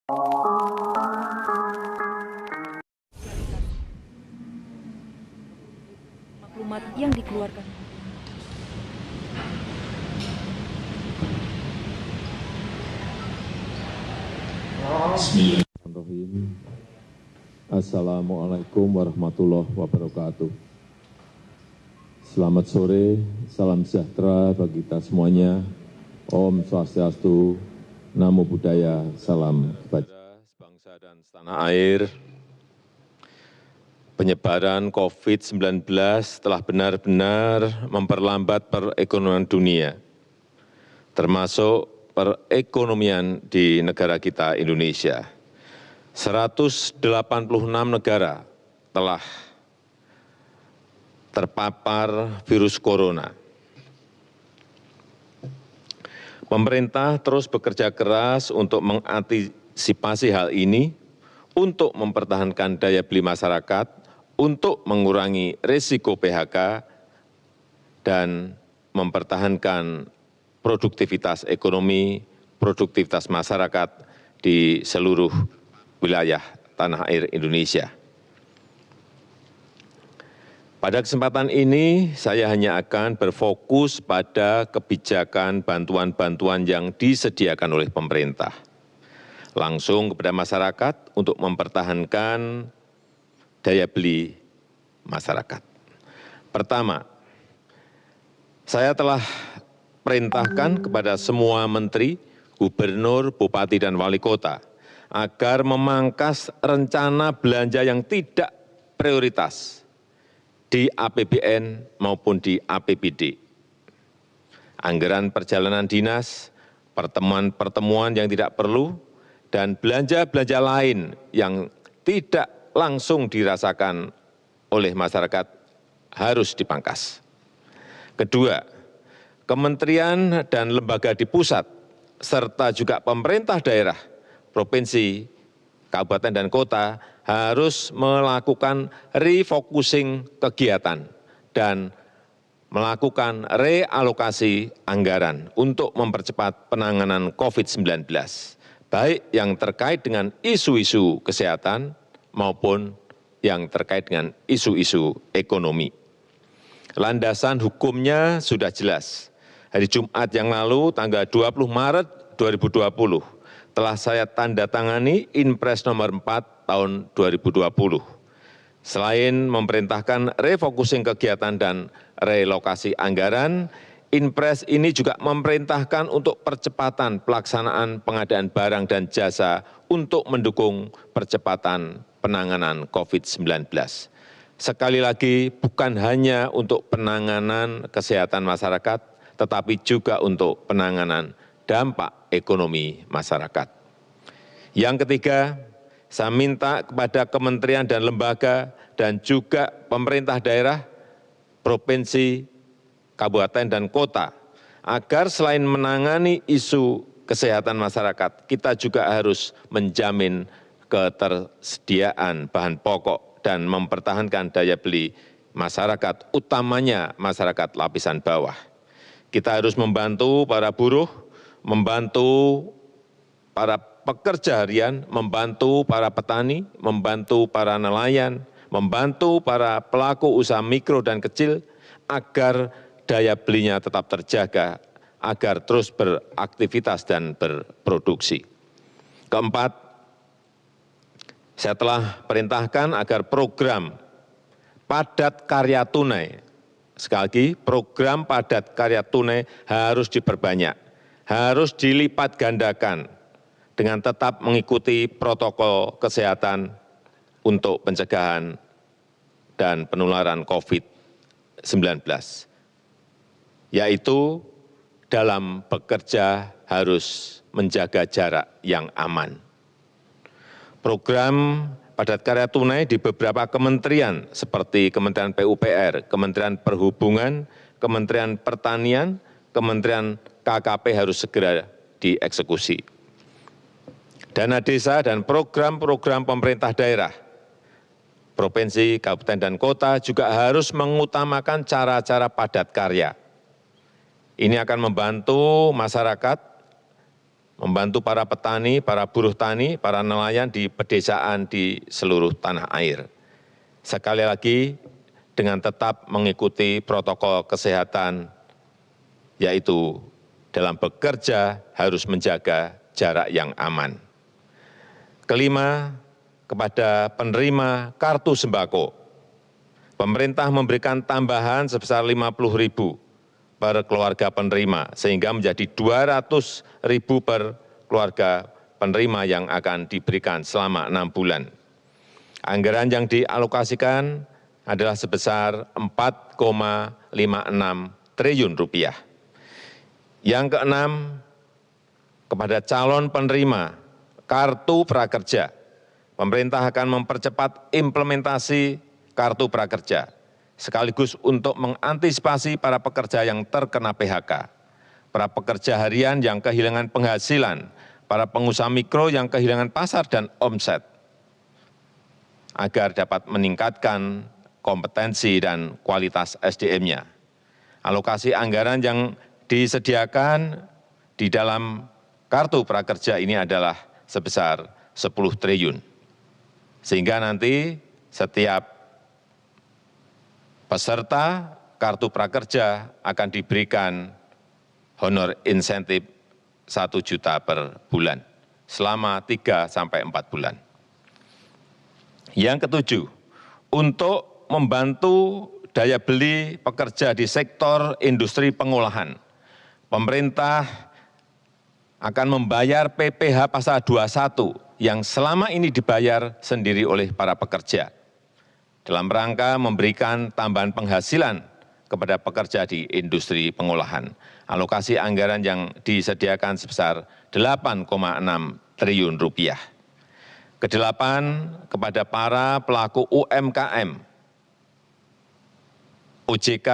Maklumat yang dikeluarkan. Bismillahirrahmanirrahim. Assalamualaikum warahmatullahi wabarakatuh. Selamat sore, salam sejahtera bagi kita semuanya. Om Swastiastu, Namo Buddhaya, salam kebajikan. Sebangsa dan setanah air, penyebaran COVID-19 telah benar-benar memperlambat perekonomian dunia, termasuk perekonomian di negara kita Indonesia. 186 negara telah terpapar virus corona. Pemerintah terus bekerja keras untuk mengantisipasi hal ini, untuk mempertahankan daya beli masyarakat, untuk mengurangi risiko PHK, dan mempertahankan produktivitas ekonomi, produktivitas masyarakat di seluruh wilayah tanah air Indonesia. Pada kesempatan ini, saya hanya akan berfokus pada kebijakan bantuan-bantuan yang disediakan oleh pemerintah, langsung kepada masyarakat untuk mempertahankan daya beli masyarakat. Pertama, saya telah perintahkan kepada semua menteri, gubernur, bupati, dan wali kota agar memangkas rencana belanja yang tidak prioritas di APBN maupun di APBD. Anggaran perjalanan dinas, pertemuan-pertemuan yang tidak perlu, dan belanja-belanja lain yang tidak langsung dirasakan oleh masyarakat harus dipangkas. Kedua, kementerian dan lembaga di pusat, serta juga pemerintah daerah, provinsi, kabupaten, dan kota harus melakukan refocusing kegiatan dan melakukan realokasi anggaran untuk mempercepat penanganan COVID-19, baik yang terkait dengan isu-isu kesehatan maupun yang terkait dengan isu-isu ekonomi. Landasan hukumnya sudah jelas. Hari Jumat yang lalu, tanggal 20 Maret 2020, telah saya tanda tangani Inpres nomor 4 tahun 2020. Selain memerintahkan refocusing kegiatan dan relokasi anggaran, Inpres ini juga memerintahkan untuk percepatan pelaksanaan pengadaan barang dan jasa untuk mendukung percepatan penanganan COVID-19. Sekali lagi, bukan hanya untuk penanganan kesehatan masyarakat, tetapi juga untuk penanganan dampak ekonomi masyarakat. Yang ketiga, saya minta kepada kementerian dan lembaga dan juga pemerintah daerah, provinsi, kabupaten, dan kota, agar selain menangani isu kesehatan masyarakat, kita juga harus menjamin ketersediaan bahan pokok dan mempertahankan daya beli masyarakat, utamanya masyarakat lapisan bawah. Kita harus membantu para buruh, membantu para pekerja harian, membantu para petani, membantu para nelayan, membantu para pelaku usaha mikro dan kecil, agar daya belinya tetap terjaga, agar terus beraktivitas dan berproduksi. Keempat, saya telah perintahkan agar program padat karya tunai, sekali lagi program padat karya tunai harus diperbanyak, harus dilipat gandakan dengan tetap mengikuti protokol kesehatan untuk pencegahan dan penularan COVID-19, yaitu dalam bekerja harus menjaga jarak yang aman. Program padat karya tunai di beberapa kementerian seperti Kementerian PUPR, Kementerian Perhubungan, Kementerian Pertanian, Kementerian KKP harus segera dieksekusi. Dana desa dan program-program pemerintah daerah, provinsi, kabupaten, dan kota juga harus mengutamakan cara-cara padat karya. Ini akan membantu masyarakat membantu para petani, para buruh tani, para nelayan di pedesaan di seluruh tanah air. Sekali lagi, dengan tetap mengikuti protokol kesehatan, yaitu dalam bekerja harus menjaga jarak yang aman. Kelima, kepada penerima kartu sembako, pemerintah memberikan tambahan sebesar 50.000 per keluarga penerima, sehingga menjadi 200.000 per keluarga penerima yang akan diberikan selama 6 bulan. Anggaran yang dialokasikan adalah sebesar 4,56 triliun rupiah. Yang keenam, kepada calon penerima kartu prakerja, pemerintah akan mempercepat implementasi kartu prakerja, sekaligus untuk mengantisipasi para pekerja yang terkena PHK, para pekerja harian yang kehilangan penghasilan, para pengusaha mikro yang kehilangan pasar dan omset, agar dapat meningkatkan kompetensi dan kualitas SDM-nya. Alokasi anggaran yang disediakan di dalam kartu prakerja ini adalah sebesar 10 triliun. Sehingga nanti setiap peserta kartu prakerja akan diberikan honor insentif 1 juta per bulan selama 3 sampai 4 bulan. Yang ketujuh, untuk membantu daya beli pekerja di sektor industri pengolahan, pemerintah akan membayar PPh pasal 21 yang selama ini dibayar sendiri oleh para pekerja, dalam rangka memberikan tambahan penghasilan kepada pekerja di industri pengolahan. Alokasi anggaran yang disediakan sebesar 8,6 triliun rupiah. Kedelapan, kepada para pelaku UMKM, OJK,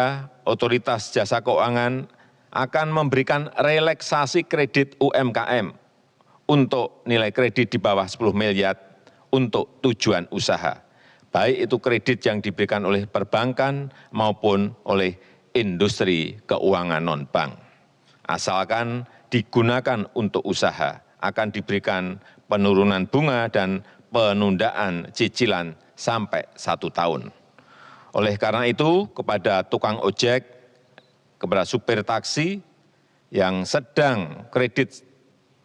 Otoritas Jasa Keuangan, akan memberikan relaksasi kredit UMKM untuk nilai kredit di bawah 10 miliar untuk tujuan usaha, baik itu kredit yang diberikan oleh perbankan maupun oleh industri keuangan non-bank. Asalkan digunakan untuk usaha, akan diberikan penurunan bunga dan penundaan cicilan sampai 1 tahun. Oleh karena itu, kepada tukang ojek, kepada supir taksi yang sedang kredit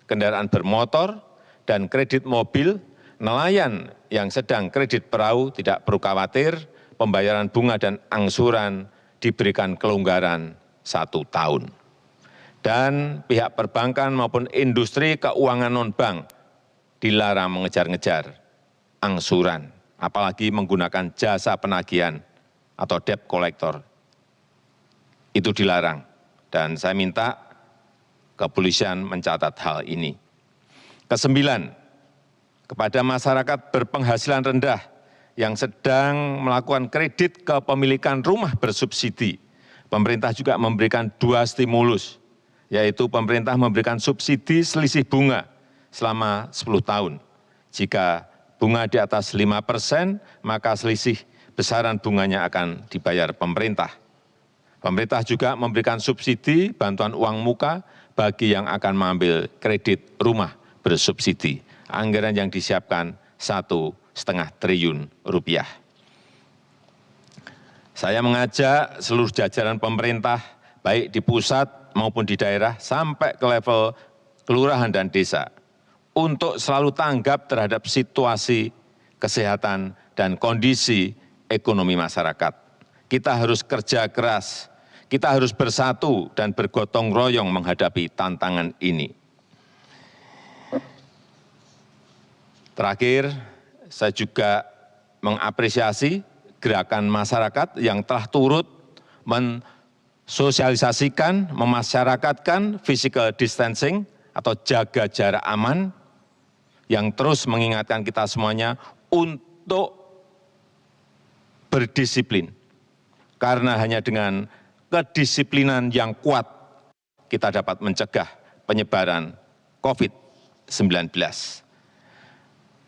kendaraan bermotor dan kredit mobil, nelayan yang sedang kredit perahu tidak perlu khawatir, pembayaran bunga dan angsuran diberikan kelonggaran 1 tahun. Dan pihak perbankan maupun industri keuangan non-bank dilarang mengejar-ngejar angsuran, apalagi menggunakan jasa penagihan atau debt collector. Itu dilarang, dan saya minta kepolisian mencatat hal ini. Kesembilan, kepada masyarakat berpenghasilan rendah yang sedang melakukan kredit kepemilikan rumah bersubsidi, pemerintah juga memberikan 2 stimulus, yaitu pemerintah memberikan subsidi selisih bunga selama 10 tahun. Jika bunga di atas 5%, maka selisih besaran bunganya akan dibayar pemerintah. Pemerintah juga memberikan subsidi bantuan uang muka bagi yang akan mengambil kredit rumah bersubsidi. Anggaran yang disiapkan 1,5 triliun rupiah. Saya mengajak seluruh jajaran pemerintah, baik di pusat maupun di daerah, sampai ke level kelurahan dan desa, untuk selalu tanggap terhadap situasi kesehatan dan kondisi ekonomi masyarakat. Kita harus kerja keras, kita harus bersatu dan bergotong royong menghadapi tantangan ini. Terakhir, saya juga mengapresiasi gerakan masyarakat yang telah turut mensosialisasikan, memasyarakatkan physical distancing atau jaga jarak aman, yang terus mengingatkan kita semuanya untuk berdisiplin. Karena hanya dengan kedisiplinan yang kuat, kita dapat mencegah penyebaran COVID-19.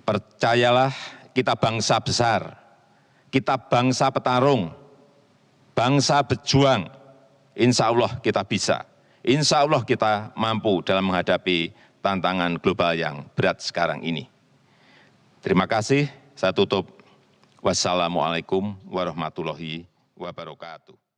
Percayalah, kita bangsa besar, kita bangsa petarung, bangsa berjuang. Insya Allah kita bisa, insya Allah kita mampu dalam menghadapi tantangan global yang berat sekarang ini. Terima kasih, saya tutup. Wassalamualaikum warahmatullahi wabarakatuh.